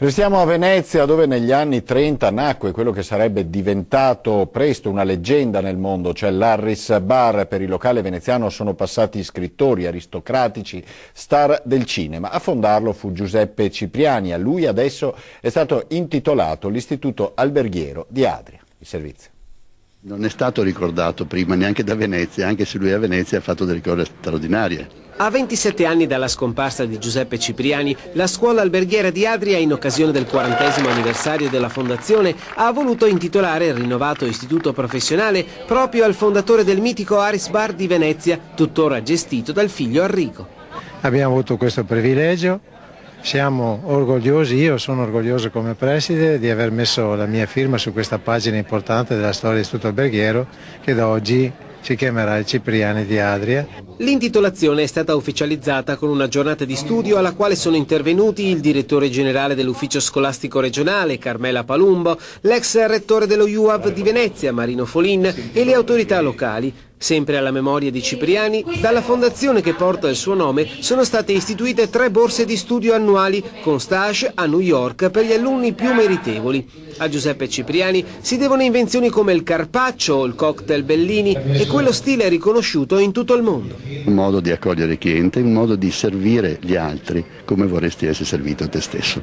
Restiamo a Venezia, dove negli anni 30 nacque quello che sarebbe diventato presto una leggenda nel mondo, cioè l'Harris Bar. Per il locale veneziano sono passati scrittori, aristocratici, star del cinema. A fondarlo fu Giuseppe Cipriani. A lui adesso è stato intitolato l'Istituto Alberghiero di Adria. Il servizio. Non è stato ricordato prima neanche da Venezia, anche se lui a Venezia ha fatto delle cose straordinarie. A 27 anni dalla scomparsa di Giuseppe Cipriani, la scuola alberghiera di Adria, in occasione del 40° anniversario della fondazione, ha voluto intitolare il rinnovato istituto professionale proprio al fondatore del mitico Harris Bar di Venezia, tuttora gestito dal figlio Enrico. Abbiamo avuto questo privilegio, siamo orgogliosi, io sono orgoglioso come preside di aver messo la mia firma su questa pagina importante della storia dell'Istituto Alberghiero, che da oggi si chiamerà il Cipriani di Adria. L'intitolazione è stata ufficializzata con una giornata di studio alla quale sono intervenuti il direttore generale dell'ufficio scolastico regionale, Carmela Palumbo, l'ex rettore dello UAV di Venezia, Marino Folin, e le autorità locali. Sempre alla memoria di Cipriani, dalla fondazione che porta il suo nome sono state istituite 3 borse di studio annuali con stage a New York per gli alunni più meritevoli. A Giuseppe Cipriani si devono invenzioni come il carpaccio o il cocktail Bellini, e quello stile è riconosciuto in tutto il mondo. Un modo di accogliere il cliente, un modo di servire gli altri come vorresti essere servito a te stesso.